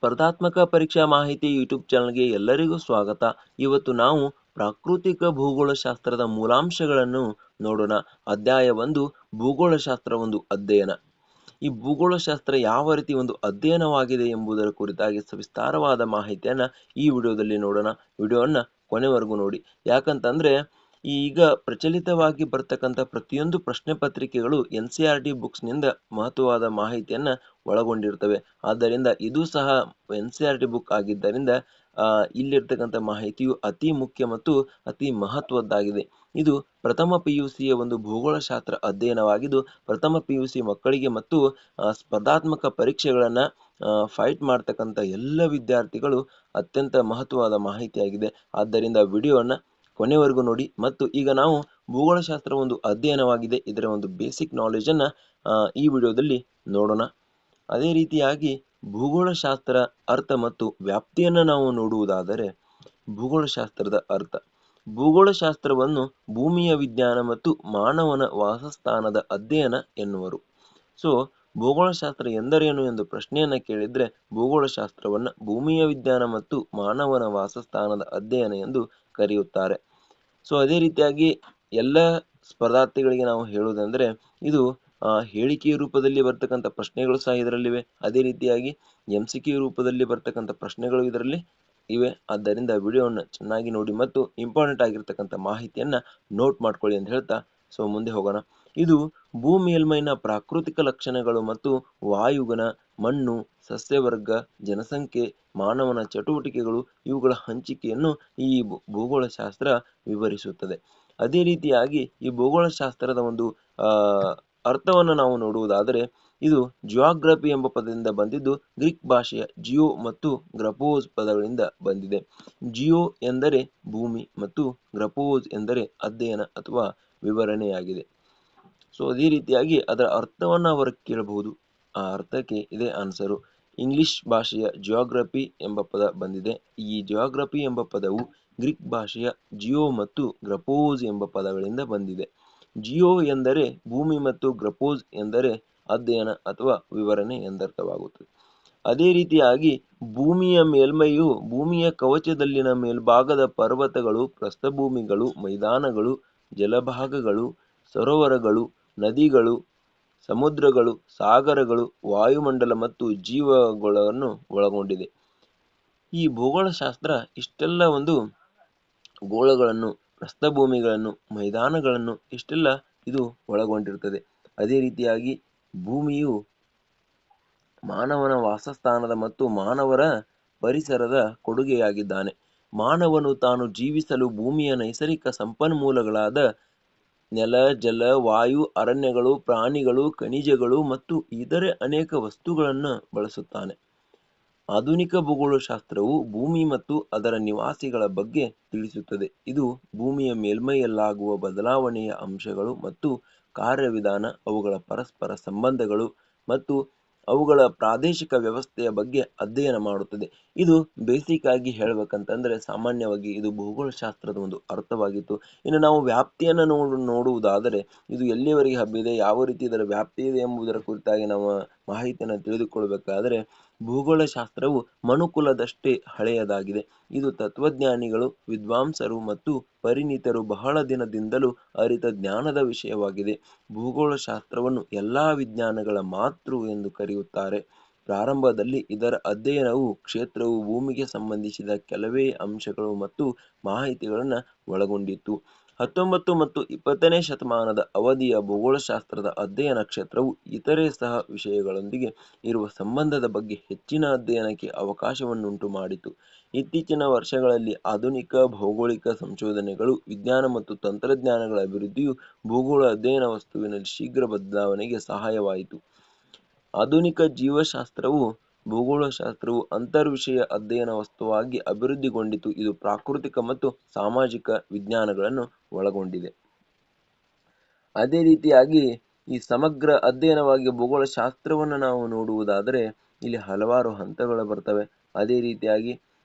ಸ್ಪರ್ಧಾತ್ಮಕ ಪರೀಕ್ಷಾ ಮಾಹಿತಿ ಯೂಟ್ಯೂಬ್ ಚಾನಲ್ಗೆ ಎಲ್ಲರಿಗೂ ಸ್ವಾಗತ. ಇವತ್ತು ನಾವು ಪ್ರಾಕೃತಿಕ ಭೂಗೋಳಶಾಸ್ತ್ರದ ಮೂಲಾಂಶಗಳನ್ನು ನೋಡೋಣ. ಅಧ್ಯಾಯ 1 ಭೂಗೋಳಶಾಸ್ತ್ರ ಒಂದು ಅಧ್ಯಯನ. ಈ ಭೂಗೋಳಶಾಸ್ತ್ರ ಯಾವ ರೀತಿ ಒಂದು ಅಧ್ಯಯನವಾಗಿದೆ ಎಂಬುದರ ಕುರಿತಾಗಿ ಸವಿಸ್ತಾರವಾದ ಮಾಹಿತಿಯನ್ನ ಈ ವಿಡಿಯೋದಲ್ಲಿ ನೋಡೋಣ. ವಿಡಿಯೋವನ್ನ ಕೊನೆವರೆಗೂ ನೋಡಿ. ಯಾಕಂತಂದ್ರೆ ಈಗ ಪ್ರಚಲಿತವಾಗಿ ಬರ್ತಕ್ಕಂಥ ಪ್ರತಿಯೊಂದು ಪ್ರಶ್ನೆ ಪತ್ರಿಕೆಗಳು NCERT ಬುಕ್ಸ್ ನಿಂದ ಮಹತ್ವವಾದ ಮಾಹಿತಿಯನ್ನ ಒಳಗೊಂಡಿರ್ತವೆ. ಆದ್ದರಿಂದ ಇದು ಸಹ NCERT ಬುಕ್ ಆಗಿದ್ದರಿಂದ ಇಲ್ಲಿರ್ತಕ್ಕಂಥ ಮಾಹಿತಿಯು ಅತಿ ಮುಖ್ಯ ಮತ್ತು ಅತಿ ಮಹತ್ವದ್ದಾಗಿದೆ. ಇದು ಪ್ರಥಮ PUCಯ ಒಂದು ಭೂಗೋಳಶಾಸ್ತ್ರ ಅಧ್ಯಯನವಾಗಿದ್ದು, ಪ್ರಥಮ PUC ಮಕ್ಕಳಿಗೆ ಮತ್ತು ಸ್ಪರ್ಧಾತ್ಮಕ ಪರೀಕ್ಷೆಗಳನ್ನ ಫೈಟ್ ಮಾಡ್ತಕ್ಕಂಥ ಎಲ್ಲ ವಿದ್ಯಾರ್ಥಿಗಳು ಅತ್ಯಂತ ಮಹತ್ವವಾದ ಮಾಹಿತಿಯಾಗಿದೆ. ಆದ್ದರಿಂದ ವಿಡಿಯೋವನ್ನ ಕೊನೆವರೆಗೂ ನೋಡಿ. ಮತ್ತು ಈಗ ನಾವು ಭೂಗೋಳಶಾಸ್ತ್ರ ಒಂದು ಅಧ್ಯಯನವಾಗಿದೆ, ಇದರ ಒಂದು ಬೇಸಿಕ್ ನಾಲೆಜ್ ಅನ್ನ ಈ ವಿಡಿಯೋದಲ್ಲಿ ನೋಡೋಣ. ಅದೇ ರೀತಿಯಾಗಿ ಭೂಗೋಳಶಾಸ್ತ್ರ ಅರ್ಥ ಮತ್ತು ವ್ಯಾಪ್ತಿಯನ್ನು ನಾವು ನೋಡುವುದಾದರೆ, ಭೂಗೋಳಶಾಸ್ತ್ರದ ಅರ್ಥ, ಭೂಗೋಳಶಾಸ್ತ್ರವನ್ನು ಭೂಮಿಯ ವಿಜ್ಞಾನ ಮತ್ತು ಮಾನವನ ವಾಸಸ್ಥಾನದ ಅಧ್ಯಯನ ಎನ್ನುವರು. ಸೊ ಭೂಗೋಳಶಾಸ್ತ್ರ ಎಂದರೇನು ಎಂದು ಪ್ರಶ್ನೆಯನ್ನ ಕೇಳಿದ್ರೆ, ಭೂಗೋಳಶಾಸ್ತ್ರವನ್ನ ಭೂಮಿಯ ವಿಜ್ಞಾನ ಮತ್ತು ಮಾನವನ ವಾಸಸ್ಥಾನದ ಅಧ್ಯಯನ ಎಂದು ಕರೆಯುತ್ತಾರೆ. ಸೊ ಅದೇ ರೀತಿಯಾಗಿ ಎಲ್ಲ ಸ್ಪರ್ಧಾರ್ಥಿಗಳಿಗೆ ನಾವು ಹೇಳುವುದಂದ್ರೆ, ಇದು ಹೇಳಿಕೆಯ ರೂಪದಲ್ಲಿ ಬರ್ತಕ್ಕಂಥ ಪ್ರಶ್ನೆಗಳು ಸಹ ಇದರಲ್ಲಿವೆ. ಅದೇ ರೀತಿಯಾಗಿ MCQ ರೂಪದಲ್ಲಿ ಬರ್ತಕ್ಕಂಥ ಪ್ರಶ್ನೆಗಳು ಇದರಲ್ಲಿ ಇವೆ. ಆದ್ದರಿಂದ ವಿಡಿಯೋವನ್ನು ಚೆನ್ನಾಗಿ ನೋಡಿ ಮತ್ತು ಇಂಪಾರ್ಟೆಂಟ್ ಆಗಿರ್ತಕ್ಕಂಥ ಮಾಹಿತಿಯನ್ನ ನೋಟ್ ಮಾಡ್ಕೊಳ್ಳಿ ಅಂತ ಹೇಳ್ತಾ ಸೊ ಮುಂದೆ ಹೋಗೋಣ. ಇದು ಭೂಮಿ ಮೇಲ್ಮೈನ ಪ್ರಾಕೃತಿಕ ಲಕ್ಷಣಗಳು ಮತ್ತು ವಾಯುಗುಣ, ಮಣ್ಣು, ಸಸ್ಯವರ್ಗ, ಜನಸಂಖ್ಯೆ, ಮಾನವನ ಚಟುವಟಿಕೆಗಳು ಇವುಗಳ ಹಂಚಿಕೆಯನ್ನು ಈ ಭೂಗೋಳಶಾಸ್ತ್ರ ವಿವರಿಸುತ್ತದೆ. ಅದೇ ರೀತಿಯಾಗಿ ಈ ಭೂಗೋಳಶಾಸ್ತ್ರದ ಒಂದು ಅರ್ಥವನ್ನು ನಾವು ನೋಡುವುದಾದರೆ, ಇದು ಜಿಯೋಗ್ರಫಿ ಎಂಬ ಪದದಿಂದ ಬಂದಿದ್ದು ಗ್ರೀಕ್ ಭಾಷೆಯ ಜಿಯೋ ಮತ್ತು ಗ್ರಪೋಸ್ ಪದಗಳಿಂದ ಬಂದಿದೆ. ಜಿಯೋ ಎಂದರೆ ಭೂಮಿ ಮತ್ತು ಗ್ರಪೋಸ್ ಎಂದರೆ ಅಧ್ಯಯನ ಅಥವಾ ವಿವರಣೆಯಾಗಿದೆ. ಸೊ ಅದೇ ರೀತಿಯಾಗಿ ಅದರ ಅರ್ಥವನ್ನ ಅವರು ಕೇಳಬಹುದು. ಆ ಅರ್ಥಕ್ಕೆ ಇದೇ ಆನ್ಸರು. ಇಂಗ್ಲಿಷ್ ಭಾಷೆಯ ಜಿಯೋಗ್ರಫಿ ಎಂಬ ಪದ ಬಂದಿದೆ. ಈ ಜಿಯೋಗ್ರಫಿ ಎಂಬ ಪದವು ಗ್ರೀಕ್ ಭಾಷೆಯ ಜಿಯೋ ಮತ್ತು ಗ್ರಪೋಸ್ ಎಂಬ ಪದಗಳಿಂದ ಬಂದಿದೆ. ಜಿಯೋ ಎಂದರೆ ಭೂಮಿ ಮತ್ತು ಗ್ರಪೋಸ್ ಎಂದರೆ ಅಧ್ಯಯನ ಅಥವಾ ವಿವರಣೆ ಎಂದರ್ಥವಾಗುತ್ತದೆ. ಅದೇ ರೀತಿಯಾಗಿ ಭೂಮಿಯ ಮೇಲ್ಮೈಯು ಭೂಮಿಯ ಕವಚದಲ್ಲಿನ ಮೇಲ್ಭಾಗದ ಪರ್ವತಗಳು, ಪ್ರಸ್ಥಭೂಮಿಗಳು, ಮೈದಾನಗಳು, ಜಲಭಾಗಗಳು, ಸರೋವರಗಳು, ನದಿಗಳು, ಸಮುದ್ರಗಳು, ಸಾಗರಗಳು, ವಾಯುಮಂಡಲ ಮತ್ತು ಜೀವಗಳನ್ನು ಒಳಗೊಂಡಿದೆ. ಈ ಭೂಗೋಳಶಾಸ್ತ್ರ ಇಷ್ಟೆಲ್ಲ ಒಂದು ಗೋಳಗಳನ್ನು, ಪ್ರಸ್ಥಭೂಮಿಗಳನ್ನು, ಮೈದಾನಗಳನ್ನು ಇಷ್ಟೆಲ್ಲ ಇದು ಒಳಗೊಂಡಿರುತ್ತದೆ. ಅದೇ ರೀತಿಯಾಗಿ ಭೂಮಿಯು ಮಾನವನ ವಾಸಸ್ಥಾನದ ಮತ್ತು ಮಾನವರ ಪರಿಸರದ ಕೊಡುಗೆಯಾಗಿದ್ದಾನೆ. ಮಾನವನು ತಾನು ಜೀವಿಸಲು ಭೂಮಿಯ ನೈಸರ್ಗಿಕ ಸಂಪನ್ಮೂಲಗಳಾದ ನೆಲ, ಜಲ, ವಾಯು, ಅರಣ್ಯಗಳು, ಪ್ರಾಣಿಗಳು, ಖನಿಜಗಳು ಮತ್ತು ಇತರೆ ಅನೇಕ ವಸ್ತುಗಳನ್ನು ಬಳಸುತ್ತಾನೆ. ಆಧುನಿಕ ಭೂಗೋಳಶಾಸ್ತ್ರವು ಭೂಮಿ ಮತ್ತು ಅದರ ನಿವಾಸಿಗಳ ಬಗ್ಗೆ ತಿಳಿಸುತ್ತದೆ. ಇದು ಭೂಮಿಯ ಮೇಲ್ಮೈಯಲ್ಲಾಗುವ ಬದಲಾವಣೆಯ ಅಂಶಗಳು ಮತ್ತು ಕಾರ್ಯವಿಧಾನ, ಅವುಗಳ ಪರಸ್ಪರ ಸಂಬಂಧಗಳು ಮತ್ತು ಅವುಗಳ ಪ್ರಾದೇಶಿಕ ವ್ಯವಸ್ಥೆಯ ಬಗ್ಗೆ ಅಧ್ಯಯನ ಮಾಡುತ್ತದೆ. ಇದು ಬೇಸಿಕ್ ಆಗಿ ಹೇಳ್ಬೇಕಂತಂದ್ರೆ ಸಾಮಾನ್ಯವಾಗಿ ಇದು ಭೂಗೋಳಶಾಸ್ತ್ರದ ಒಂದು ಅರ್ಥವಾಗಿತ್ತು. ಇನ್ನು ನಾವು ವ್ಯಾಪ್ತಿಯನ್ನು ನೋಡುವುದಾದರೆ, ಇದು ಎಲ್ಲಿಯವರೆಗೆ ಹಬ್ಬಿದೆ, ಯಾವ ರೀತಿ ಇದರ ವ್ಯಾಪ್ತಿ ಇದೆ ಎಂಬುದರ ಕುರಿತಾಗಿ ನಾವು ಮಾಹಿತಿಯನ್ನು ತಿಳಿದುಕೊಳ್ಬೇಕಾದ್ರೆ, ಭೂಗೋಳಶಾಸ್ತ್ರವು ಮನುಕುಲದಷ್ಟೇ ಹಳೆಯದಾಗಿದೆ. ಇದು ತತ್ವಜ್ಞಾನಿಗಳು, ವಿದ್ವಾಂಸರು ಮತ್ತು ಪರಿಣಿತರು ಬಹಳ ದಿನದಿಂದಲೂ ಅರಿತ ಜ್ಞಾನದ ವಿಷಯವಾಗಿದೆ. ಭೂಗೋಳಶಾಸ್ತ್ರವನ್ನು ಎಲ್ಲಾ ವಿಜ್ಞಾನಗಳ ಮಾತೃ ಎಂದು ಕರೆಯುತ್ತಾರೆ. ಪ್ರಾರಂಭದಲ್ಲಿ ಇದರ ಅಧ್ಯಯನವು ಕ್ಷೇತ್ರವು ಭೂಮಿಗೆ ಸಂಬಂಧಿಸಿದ ಕೆಲವೇ ಅಂಶಗಳು ಮತ್ತು ಮಾಹಿತಿಗಳನ್ನು ಒಳಗೊಂಡಿತ್ತು. 19 ಮತ್ತು 20ನೇ ಶತಮಾನದ ಅವಧಿಯ ಭೂಗೋಳಶಾಸ್ತ್ರದ ಅಧ್ಯಯನ ಕ್ಷೇತ್ರವು ಇತರೆ ಸಹ ವಿಷಯಗಳೊಂದಿಗೆ ಇರುವ ಸಂಬಂಧದ ಬಗ್ಗೆ ಹೆಚ್ಚಿನ ಅಧ್ಯಯನಕ್ಕೆ ಅವಕಾಶವನ್ನುಂಟು ಮಾಡಿತು. ಇತ್ತೀಚಿನ ವರ್ಷಗಳಲ್ಲಿ ಆಧುನಿಕ ಭೌಗೋಳಿಕ ಸಂಶೋಧನೆಗಳು, ವಿಜ್ಞಾನ ಮತ್ತು ತಂತ್ರಜ್ಞಾನಗಳ ಅಭಿವೃದ್ಧಿಯು ಭೂಗೋಳ ಅಧ್ಯಯನ ವಸ್ತುವಿನಲ್ಲಿ ಶೀಘ್ರ ಬದಲಾವಣೆಗೆ ಸಹಾಯವಾಯಿತು. ಆಧುನಿಕ ಜೀವಶಾಸ್ತ್ರವು ಭೂಗೋಳಶಾಸ್ತ್ರವು ಅಂತರ್ವಿಷಯ ಅಧ್ಯಯನ ವಸ್ತುವಾಗಿ ಅಭಿವೃದ್ಧಿಗೊಂಡಿತು. ಇದು ಪ್ರಾಕೃತಿಕ ಮತ್ತು ಸಾಮಾಜಿಕ ವಿಜ್ಞಾನಗಳನ್ನು ಒಳಗೊಂಡಿದೆ. ಅದೇ ರೀತಿಯಾಗಿ ಈ ಸಮಗ್ರ ಅಧ್ಯಯನವಾಗಿ ಭೂಗೋಳಶಾಸ್ತ್ರವನ್ನು ನಾವು ನೋಡುವುದಾದರೆ, ಇಲ್ಲಿ ಹಲವಾರು ಹಂತಗಳು ಬರ್ತವೆ. ಅದೇ ರೀತಿಯಾಗಿ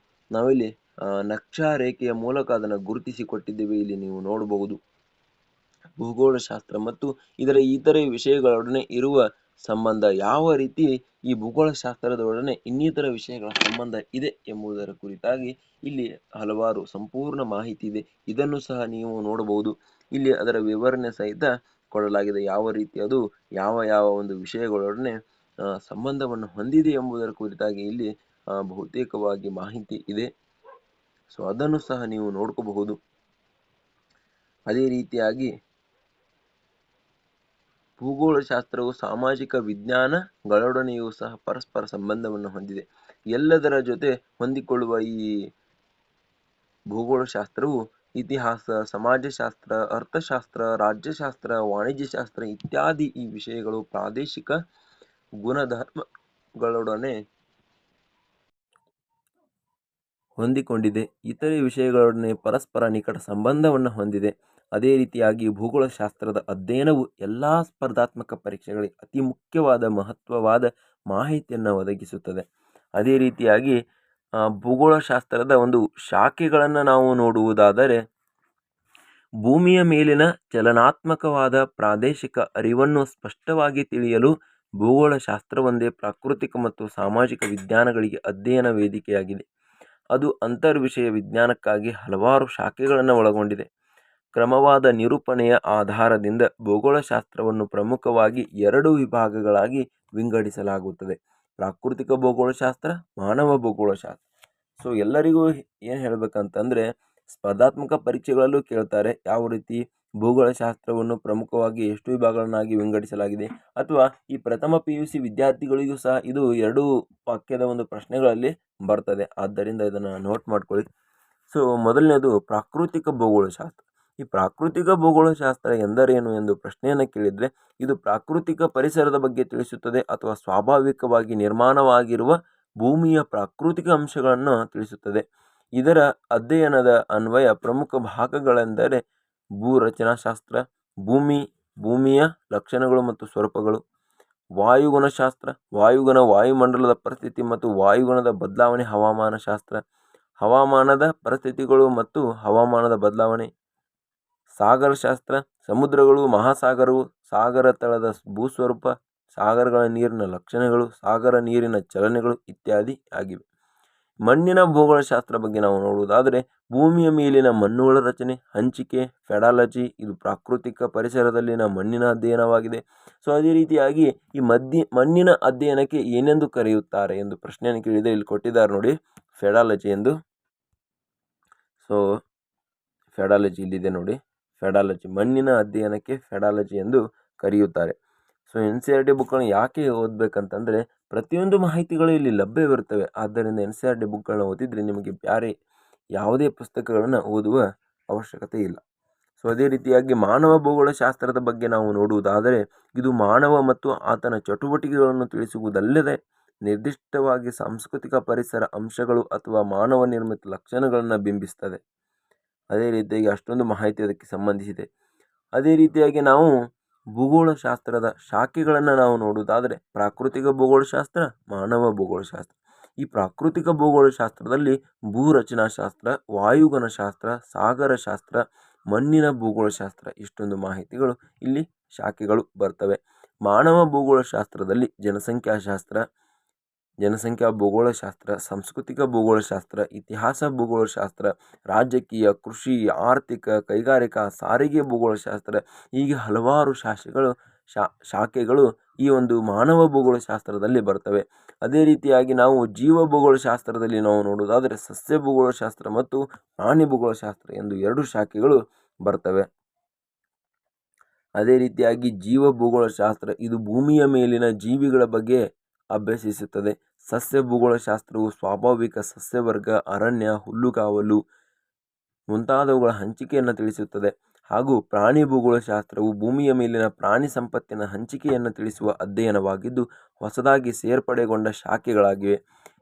ನಾವಿಲ್ಲಿ ನಕ್ಷಾ ರೇಖೆಯ ಮೂಲಕ ಅದನ್ನು ಗುರುತಿಸಿಕೊಟ್ಟಿದ್ದೇವೆ. ಇಲ್ಲಿ ನೀವು ನೋಡಬಹುದು ಭೂಗೋಳಶಾಸ್ತ್ರ ಮತ್ತು ಇದರ ಇತರೆ ವಿಷಯಗಳೊಡನೆ ಇರುವ ಸಂಬಂಧ, ಯಾವ ರೀತಿ ಈ ಭೂಗೋಳಶಾಸ್ತ್ರದೊಡನೆ ಇನ್ನಿತರ ವಿಷಯಗಳ ಸಂಬಂಧ ಇದೆ ಎಂಬುದರ ಕುರಿತಾಗಿ ಇಲ್ಲಿ ಹಲವಾರು ಸಂಪೂರ್ಣ ಮಾಹಿತಿ ಇದೆ. ಇದನ್ನು ಸಹ ನೀವು ನೋಡಬಹುದು. ಇಲ್ಲಿ ಅದರ ವಿವರಣೆ ಸಹಿತ ಕೊಡಲಾಗಿದೆ, ಯಾವ ರೀತಿ ಅದು ಯಾವ ಯಾವ ಒಂದು ವಿಷಯಗಳೊಡನೆ ಸಂಬಂಧವನ್ನು ಹೊಂದಿದೆ ಎಂಬುದರ ಕುರಿತಾಗಿ ಇಲ್ಲಿ ಬಹುತೇಕವಾಗಿ ಮಾಹಿತಿ ಇದೆ. ಸೊ ಅದನ್ನು ಸಹ ನೀವು ನೋಡ್ಕೋಬಹುದು. ಅದೇ ರೀತಿಯಾಗಿ ಭೂಗೋಳಶಾಸ್ತ್ರವು ಸಾಮಾಜಿಕ ವಿಜ್ಞಾನಗಳೊಡನೆಯೂ ಸಹ ಪರಸ್ಪರ ಸಂಬಂಧವನ್ನು ಹೊಂದಿದೆ. ಎಲ್ಲದರ ಜೊತೆ ಹೊಂದಿಕೊಳ್ಳುವ ಈ ಭೂಗೋಳಶಾಸ್ತ್ರವು ಇತಿಹಾಸ, ಸಮಾಜಶಾಸ್ತ್ರ, ಅರ್ಥಶಾಸ್ತ್ರ, ರಾಜ್ಯಶಾಸ್ತ್ರ, ವಾಣಿಜ್ಯಶಾಸ್ತ್ರ ಇತ್ಯಾದಿ ಈ ವಿಷಯಗಳು ಪ್ರಾದೇಶಿಕ ಗುಣಧರ್ಮಗಳೊಡನೆ ಹೊಂದಿಕೊಂಡಿದೆ. ಇತರೆ ವಿಷಯಗಳೊಡನೆ ಪರಸ್ಪರ ನಿಕಟ ಸಂಬಂಧವನ್ನು ಹೊಂದಿದೆ. ಅದೇ ರೀತಿಯಾಗಿ ಭೂಗೋಳಶಾಸ್ತ್ರದ ಅಧ್ಯಯನವು ಎಲ್ಲ ಸ್ಪರ್ಧಾತ್ಮಕ ಪರೀಕ್ಷೆಗಳಿಗೆ ಅತಿ ಮುಖ್ಯವಾದ ಮಹತ್ವವಾದ ಮಾಹಿತಿಯನ್ನು ಒದಗಿಸುತ್ತದೆ. ಅದೇ ರೀತಿಯಾಗಿ ಭೂಗೋಳಶಾಸ್ತ್ರದ ಒಂದು ಶಾಖೆಗಳನ್ನು ನಾವು ನೋಡುವುದಾದರೆ, ಭೂಮಿಯ ಮೇಲಿನ ಚಲನಾತ್ಮಕವಾದ ಪ್ರಾದೇಶಿಕ ಅರಿವನ್ನು ಸ್ಪಷ್ಟವಾಗಿ ತಿಳಿಯಲು ಭೂಗೋಳಶಾಸ್ತ್ರವೊಂದೇ ಪ್ರಾಕೃತಿಕ ಮತ್ತು ಸಾಮಾಜಿಕ ವಿಜ್ಞಾನಗಳಿಗೆ ಅಧ್ಯಯನ ವೇದಿಕೆಯಾಗಿದೆ. ಅದು ಅಂತರ್ವಿಷಯ ವಿಜ್ಞಾನಕ್ಕಾಗಿ ಹಲವಾರು ಶಾಖೆಗಳನ್ನು ಒಳಗೊಂಡಿದೆ. ಕ್ರಮವಾದ ನಿರೂಪಣೆಯ ಆಧಾರದಿಂದ ಭೂಗೋಳಶಾಸ್ತ್ರವನ್ನು ಪ್ರಮುಖವಾಗಿ 2 ವಿಭಾಗಗಳಾಗಿ ವಿಂಗಡಿಸಲಾಗುತ್ತದೆ: ಪ್ರಾಕೃತಿಕ ಭೂಗೋಳಶಾಸ್ತ್ರ, ಮಾನವ ಭೂಗೋಳಶಾಸ್ತ್ರ. ಸೊ ಎಲ್ಲರಿಗೂ ಏನು ಹೇಳಬೇಕಂತಂದರೆ, ಸ್ಪರ್ಧಾತ್ಮಕ ಪರೀಕ್ಷೆಗಳಲ್ಲೂ ಕೇಳ್ತಾರೆ ಯಾವ ರೀತಿ ಭೂಗೋಳಶಾಸ್ತ್ರವನ್ನು ಪ್ರಮುಖವಾಗಿ ಎಷ್ಟು ವಿಭಾಗಗಳನ್ನಾಗಿ ವಿಂಗಡಿಸಲಾಗಿದೆ, ಅಥವಾ ಈ ಪ್ರಥಮ PUC ವಿದ್ಯಾರ್ಥಿಗಳಿಗೂ ಸಹ ಇದು 2 ವಾಕ್ಯದ ಒಂದು ಪ್ರಶ್ನೆಗಳಲ್ಲಿ ಬರ್ತದೆ. ಆದ್ದರಿಂದ ಇದನ್ನು ನೋಟ್ ಮಾಡ್ಕೊಳ್ಳಿ. ಸೊ ಮೊದಲನೇದು ಪ್ರಾಕೃತಿಕ ಭೂಗೋಳಶಾಸ್ತ್ರ. ಈ ಪ್ರಾಕೃತಿಕ ಭೂಗೋಳಶಾಸ್ತ್ರ ಎಂದರೇನು ಎಂದು ಪ್ರಶ್ನೆಯನ್ನು ಕೇಳಿದರೆ, ಇದು ಪ್ರಾಕೃತಿಕ ಪರಿಸರದ ಬಗ್ಗೆ ತಿಳಿಸುತ್ತದೆ ಅಥವಾ ಸ್ವಾಭಾವಿಕವಾಗಿ ನಿರ್ಮಾಣವಾಗಿರುವ ಭೂಮಿಯ ಪ್ರಾಕೃತಿಕ ಅಂಶಗಳನ್ನು ತಿಳಿಸುತ್ತದೆ. ಇದರ ಅಧ್ಯಯನದ ಅನ್ವಯ ಪ್ರಮುಖ ಭಾಗಗಳೆಂದರೆ ಭೂರಚನಾಶಾಸ್ತ್ರ, ಭೂಮಿಯ ಲಕ್ಷಣಗಳು ಮತ್ತು ಸ್ವರೂಪಗಳು; ವಾಯುಗುಣಶಾಸ್ತ್ರ, ವಾಯುಗುಣ ವಾಯುಮಂಡಲದ ಪರಿಸ್ಥಿತಿ ಮತ್ತು ವಾಯುಗುಣದ ಬದಲಾವಣೆ; ಹವಾಮಾನದ ಪರಿಸ್ಥಿತಿಗಳು ಮತ್ತು ಹವಾಮಾನದ ಬದಲಾವಣೆ; ಸಾಗರಶಾಸ್ತ್ರ, ಸಮುದ್ರಗಳು, ಮಹಾಸಾಗರವು, ಸಾಗರ ತಳದ ಭೂಸ್ವರೂಪ, ಸಾಗರಗಳ ನೀರಿನ ಲಕ್ಷಣಗಳು, ಸಾಗರ ನೀರಿನ ಚಲನೆಗಳು ಇತ್ಯಾದಿ ಆಗಿವೆ. ಮಣ್ಣಿನ ಭೂಗೋಳಶಾಸ್ತ್ರ ಬಗ್ಗೆ ನಾವು ನೋಡುವುದಾದರೆ, ಭೂಮಿಯ ಮೇಲಿನ ಮಣ್ಣುಗಳ ರಚನೆ, ಹಂಚಿಕೆ, ಫೆಡಾಲಜಿ ಇದು ಪ್ರಾಕೃತಿಕ ಪರಿಸರದಲ್ಲಿನ ಮಣ್ಣಿನ ಅಧ್ಯಯನವಾಗಿದೆ. ಸೊ ಅದೇ ರೀತಿಯಾಗಿ ಈ ಮಣ್ಣಿನ ಅಧ್ಯಯನಕ್ಕೆ ಏನೆಂದು ಕರೆಯುತ್ತಾರೆ ಎಂದು ಪ್ರಶ್ನೆಯನ್ನು ಕೇಳಿದರೆ ಇಲ್ಲಿ ಕೊಟ್ಟಿದ್ದಾರೆ ನೋಡಿ, ಫೆಡಾಲಜಿ ಎಂದು. ಸೊ ಫೆಡಾಲಜಿ ಇಲ್ಲಿದೆ ನೋಡಿ, ಫೆಡಾಲಜಿ ಮಣ್ಣಿನ ಅಧ್ಯಯನಕ್ಕೆ ಫೆಡಾಲಜಿ ಎಂದು ಕರೆಯುತ್ತಾರೆ. ಸೊ NCERT ಬುಕ್ಗಳನ್ನು ಯಾಕೆ ಓದಬೇಕಂತಂದರೆ, ಪ್ರತಿಯೊಂದು ಮಾಹಿತಿಗಳು ಇಲ್ಲಿ ಲಭ್ಯವಿರುತ್ತವೆ. ಆದ್ದರಿಂದ NCERT ಬುಕ್ಗಳನ್ನ ಓದಿದರೆ ನಿಮಗೆ ಬೇರೆ ಯಾವುದೇ ಪುಸ್ತಕಗಳನ್ನು ಓದುವ ಅವಶ್ಯಕತೆ ಇಲ್ಲ. ಸೊ ಅದೇ ರೀತಿಯಾಗಿ ಮಾನವ ಭೂಗೋಳಶಾಸ್ತ್ರದ ಬಗ್ಗೆ ನಾವು ನೋಡುವುದಾದರೆ, ಇದು ಮಾನವ ಮತ್ತು ಆತನ ಚಟುವಟಿಕೆಗಳನ್ನು ತಿಳಿಸುವುದಲ್ಲದೆ ನಿರ್ದಿಷ್ಟವಾಗಿ ಸಾಂಸ್ಕೃತಿಕ ಪರಿಸರ ಅಂಶಗಳು ಅಥವಾ ಮಾನವ ನಿರ್ಮಿತ ಲಕ್ಷಣಗಳನ್ನು ಬಿಂಬಿಸ್ತದೆ. ಅದೇ ರೀತಿಯಾಗಿ ಅಷ್ಟೊಂದು ಮಾಹಿತಿ ಅದಕ್ಕೆ ಸಂಬಂಧಿಸಿದೆ. ಅದೇ ರೀತಿಯಾಗಿ ನಾವು ಭೂಗೋಳಶಾಸ್ತ್ರದ ಶಾಖೆಗಳನ್ನು ನಾವು ನೋಡುವುದಾದರೆ, ಪ್ರಾಕೃತಿಕ ಭೂಗೋಳಶಾಸ್ತ್ರ, ಮಾನವ ಭೂಗೋಳಶಾಸ್ತ್ರ. ಈ ಪ್ರಾಕೃತಿಕ ಭೂಗೋಳಶಾಸ್ತ್ರದಲ್ಲಿ ಭೂರಚನಾಶಾಸ್ತ್ರ, ವಾಯುಗುಣಶಾಸ್ತ್ರ, ಸಾಗರಶಾಸ್ತ್ರ, ಮಣ್ಣಿನ ಭೂಗೋಳಶಾಸ್ತ್ರ ಇಷ್ಟೊಂದು ಮಾಹಿತಿಗಳು ಇಲ್ಲಿ ಶಾಖೆಗಳು ಬರ್ತವೆ. ಮಾನವ ಭೂಗೋಳಶಾಸ್ತ್ರದಲ್ಲಿ ಜನಸಂಖ್ಯಾ ಭೂಗೋಳಶಾಸ್ತ್ರ, ಸಾಂಸ್ಕೃತಿಕ ಭೂಗೋಳಶಾಸ್ತ್ರ, ಇತಿಹಾಸ ಭೂಗೋಳಶಾಸ್ತ್ರ, ರಾಜಕೀಯ, ಕೃಷಿ, ಆರ್ಥಿಕ, ಕೈಗಾರಿಕಾ, ಸಾರಿಗೆ ಭೂಗೋಳಶಾಸ್ತ್ರ ಹೀಗೆ ಹಲವಾರು ಶಾಖೆಗಳು ಈ ಒಂದು ಮಾನವ ಭೂಗೋಳಶಾಸ್ತ್ರದಲ್ಲಿ ಬರ್ತವೆ. ಅದೇ ರೀತಿಯಾಗಿ ನಾವು ಜೀವ ಭೂಗೋಳಶಾಸ್ತ್ರದಲ್ಲಿ ನಾವು ನೋಡುವುದಾದರೆ ಸಸ್ಯ ಭೂಗೋಳಶಾಸ್ತ್ರ ಮತ್ತು ಪ್ರಾಣಿ ಭೂಗೋಳಶಾಸ್ತ್ರ ಎಂದು 2 ಶಾಖೆಗಳು ಬರ್ತವೆ. ಅದೇ ರೀತಿಯಾಗಿ ಜೀವ ಭೂಗೋಳಶಾಸ್ತ್ರ ಇದು ಭೂಮಿಯ ಮೇಲಿನ ಜೀವಿಗಳ ಬಗ್ಗೆ ಅಭ್ಯಸಿಸುತ್ತದೆ. ಸಸ್ಯ ಭೂಗೋಳಶಾಸ್ತ್ರವು ಸ್ವಾಭಾವಿಕ ಸಸ್ಯವರ್ಗ, ಅರಣ್ಯ, ಹುಲ್ಲುಗಾವಲು ಮುಂತಾದವುಗಳ ಹಂಚಿಕೆಯನ್ನು ತಿಳಿಸುತ್ತದೆ. ಹಾಗೂ ಪ್ರಾಣಿ ಭೂಗೋಳಶಾಸ್ತ್ರವು ಭೂಮಿಯ ಮೇಲಿನ ಪ್ರಾಣಿ ಸಂಪತ್ತಿನ ಹಂಚಿಕೆಯನ್ನು ತಿಳಿಸುವ ಅಧ್ಯಯನವಾಗಿದ್ದು ಹೊಸದಾಗಿ ಸೇರ್ಪಡೆಗೊಂಡ ಶಾಖೆಗಳಾಗಿವೆ.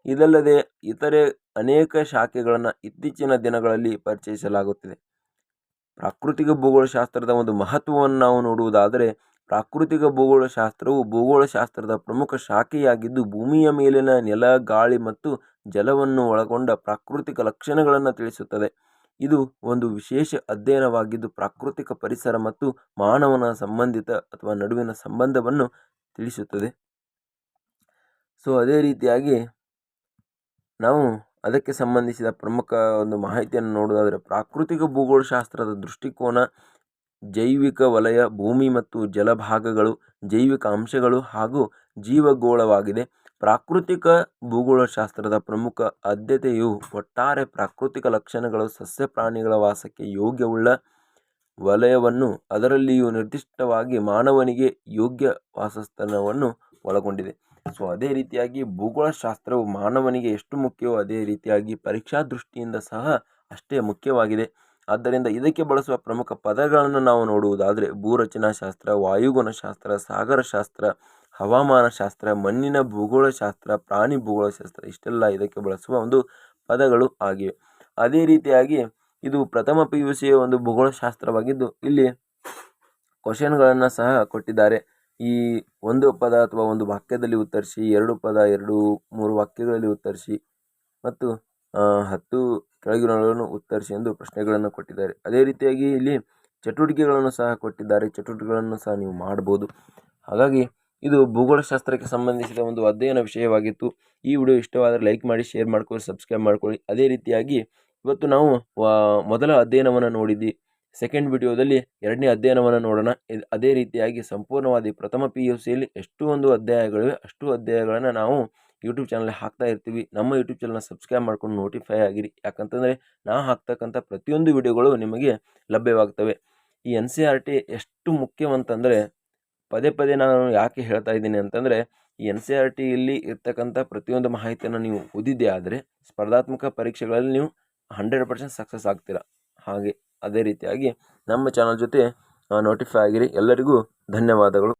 ಇದಲ್ಲದೆ ಇತರೆ ಅನೇಕ ಶಾಖೆಗಳನ್ನು ಇತ್ತೀಚಿನ ದಿನಗಳಲ್ಲಿ ಪರಿಚಯಿಸಲಾಗುತ್ತಿದೆ. ಪ್ರಾಕೃತಿಕ ಭೂಗೋಳಶಾಸ್ತ್ರದ ಒಂದು ಮಹತ್ವವನ್ನು ನಾವು ನೋಡುವುದಾದರೆ, ಪ್ರಾಕೃತಿಕ ಭೂಗೋಳಶಾಸ್ತ್ರವು ಭೂಗೋಳಶಾಸ್ತ್ರದ ಪ್ರಮುಖ ಶಾಖೆಯಾಗಿದ್ದು ಭೂಮಿಯ ಮೇಲಿನ ನೆಲ, ಗಾಳಿ ಮತ್ತು ಜಲವನ್ನು ಒಳಗೊಂಡ ಪ್ರಾಕೃತಿಕ ಲಕ್ಷಣಗಳನ್ನು ತಿಳಿಸುತ್ತದೆ. ಇದು ಒಂದು ವಿಶೇಷ ಅಧ್ಯಯನವಾಗಿದ್ದು ಪ್ರಾಕೃತಿಕ ಪರಿಸರ ಮತ್ತು ಮಾನವನ ಸಂಬಂಧಿತ ಅಥವಾ ನಡುವಿನ ಸಂಬಂಧವನ್ನು ತಿಳಿಸುತ್ತದೆ. ಸೊ ಅದೇ ರೀತಿಯಾಗಿ ನಾವು ಅದಕ್ಕೆ ಸಂಬಂಧಿಸಿದ ಪ್ರಮುಖ ಒಂದು ಮಾಹಿತಿಯನ್ನು ನೋಡೋದಾದರೆ, ಪ್ರಾಕೃತಿಕ ಭೂಗೋಳಶಾಸ್ತ್ರದ ದೃಷ್ಟಿಕೋನ ಜೈವಿಕ ವಲಯ, ಭೂಮಿ ಮತ್ತು ಜಲಭಾಗಗಳು, ಜೈವಿಕ ಅಂಶಗಳು ಹಾಗೂ ಜೀವಗೋಳವಾಗಿದೆ. ಪ್ರಾಕೃತಿಕ ಭೂಗೋಳಶಾಸ್ತ್ರದ ಪ್ರಮುಖ ಆದ್ಯತೆಯು ಒಟ್ಟಾರೆ ಪ್ರಾಕೃತಿಕ ಲಕ್ಷಣಗಳು, ಸಸ್ಯ ಪ್ರಾಣಿಗಳ ವಾಸಕ್ಕೆ ಯೋಗ್ಯವುಳ್ಳ ವಲಯವನ್ನು, ಅದರಲ್ಲಿಯೂ ನಿರ್ದಿಷ್ಟವಾಗಿ ಮಾನವನಿಗೆ ಯೋಗ್ಯ ವಾಸಸ್ಥಾನವನ್ನು ಒಳಗೊಂಡಿದೆ. ಸೊ ಅದೇ ರೀತಿಯಾಗಿ ಭೂಗೋಳಶಾಸ್ತ್ರವು ಮಾನವನಿಗೆ ಎಷ್ಟು ಮುಖ್ಯವೋ ಅದೇ ರೀತಿಯಾಗಿ ಪರೀಕ್ಷಾ ದೃಷ್ಟಿಯಿಂದ ಸಹ ಅಷ್ಟೇ ಮುಖ್ಯವಾಗಿದೆ. ಆದ್ದರಿಂದ ಇದಕ್ಕೆ ಬಳಸುವ ಪ್ರಮುಖ ಪದಗಳನ್ನು ನಾವು ನೋಡುವುದಾದರೆ, ಭೂರಚನಾಶಾಸ್ತ್ರ, ವಾಯುಗುಣಶಾಸ್ತ್ರ, ಸಾಗರಶಾಸ್ತ್ರ, ಹವಾಮಾನಶಾಸ್ತ್ರ, ಮಣ್ಣಿನ ಭೂಗೋಳಶಾಸ್ತ್ರ, ಪ್ರಾಣಿ ಭೂಗೋಳಶಾಸ್ತ್ರ, ಇಷ್ಟೆಲ್ಲ ಇದಕ್ಕೆ ಬಳಸುವ ಒಂದು ಪದಗಳು ಆಗಿವೆ. ಅದೇ ರೀತಿಯಾಗಿ ಇದು ಪ್ರಥಮ PUCಯ ಒಂದು ಭೂಗೋಳಶಾಸ್ತ್ರವಾಗಿದ್ದು, ಇಲ್ಲಿ ಕ್ವಶನ್ಗಳನ್ನು ಸಹ ಕೊಟ್ಟಿದ್ದಾರೆ. ಈ ಒಂದು ಪದ ಅಥವಾ ಒಂದು ವಾಕ್ಯದಲ್ಲಿ ಉತ್ತರಿಸಿ, 2 ಪದ 2-3 ವಾಕ್ಯಗಳಲ್ಲಿ ಉತ್ತರಿಸಿ ಮತ್ತು 10 ಕೆಳಗಿನವುಗಳನ್ನು ಉತ್ತರಿಸಿ ಎಂದು ಪ್ರಶ್ನೆಗಳನ್ನು ಕೊಟ್ಟಿದ್ದಾರೆ. ಅದೇ ರೀತಿಯಾಗಿ ಇಲ್ಲಿ ಚಟುವಟಿಕೆಗಳನ್ನು ಸಹ ಕೊಟ್ಟಿದ್ದಾರೆ. ಚಟುವಟಿಕೆಗಳನ್ನು ಸಹ ನೀವು ಮಾಡ್ಬೋದು. ಹಾಗಾಗಿ ಇದು ಭೂಗೋಳಶಾಸ್ತ್ರಕ್ಕೆ ಸಂಬಂಧಿಸಿದ ಒಂದು ಅಧ್ಯಯನ ವಿಷಯವಾಗಿತ್ತು. ಈ ವಿಡಿಯೋ ಇಷ್ಟವಾದರೆ ಲೈಕ್ ಮಾಡಿ, ಶೇರ್ ಮಾಡ್ಕೊಳ್ಳಿ, ಸಬ್ಸ್ಕ್ರೈಬ್ ಮಾಡ್ಕೊಳ್ಳಿ. ಅದೇ ರೀತಿಯಾಗಿ ಇವತ್ತು ನಾವು ಮೊದಲ ಅಧ್ಯಯನವನ್ನು ನೋಡಿದ್ವಿ. ಸೆಕೆಂಡ್ ವಿಡಿಯೋದಲ್ಲಿ 2ನೇ ಅಧ್ಯಯನವನ್ನು ನೋಡೋಣ. ಅದೇ ರೀತಿಯಾಗಿ ಸಂಪೂರ್ಣವಾದ ಪ್ರಥಮ PUCಯಲ್ಲಿ ಎಷ್ಟು ಒಂದು ಅಧ್ಯಾಯಗಳಿವೆ ಅಷ್ಟು ಅಧ್ಯಾಯಗಳನ್ನು ನಾವು ಯೂಟ್ಯೂಬ್ ಚಾನಲ್ ಹಾಕ್ತಾ ಇರ್ತೀವಿ. ನಮ್ಮ ಯೂಟ್ಯೂಬ್ ಚಾನಲ್ನ ಸಬ್ಸ್ಕ್ರೈಬ್ ಮಾಡ್ಕೊಂಡು ನೋಟಿಫೈ ಆಗಿರಿ. ಯಾಕಂತಂದರೆ ನಾವು ಹಾಕ್ತಕ್ಕಂಥ ಪ್ರತಿಯೊಂದು ವಿಡಿಯೋಗಳು ನಿಮಗೆ ಲಭ್ಯವಾಗ್ತವೆ. ಈ NCERT ಎಷ್ಟು ಮುಖ್ಯವಂತಂದರೆ, ಪದೇ ಪದೇ ನಾನು ಯಾಕೆ ಹೇಳ್ತಾ ಇದ್ದೀನಿ ಅಂತಂದರೆ, ಈ NCERTಯಲ್ಲಿ ಇರ್ತಕ್ಕಂಥ ಪ್ರತಿಯೊಂದು ಮಾಹಿತಿಯನ್ನು ನೀವು ಓದಿದ್ದೇ ಆದರೆ ಸ್ಪರ್ಧಾತ್ಮಕ ಪರೀಕ್ಷೆಗಳಲ್ಲಿ ನೀವು 100% ಸಕ್ಸಸ್ ಆಗ್ತೀರಾ. ಹಾಗೆ ಅದೇ ರೀತಿಯಾಗಿ ನಮ್ಮ ಚಾನಲ್ ಜೊತೆ ನೋಟಿಫೈ ಆಗಿರಿ. ಎಲ್ಲರಿಗೂ ಧನ್ಯವಾದಗಳು.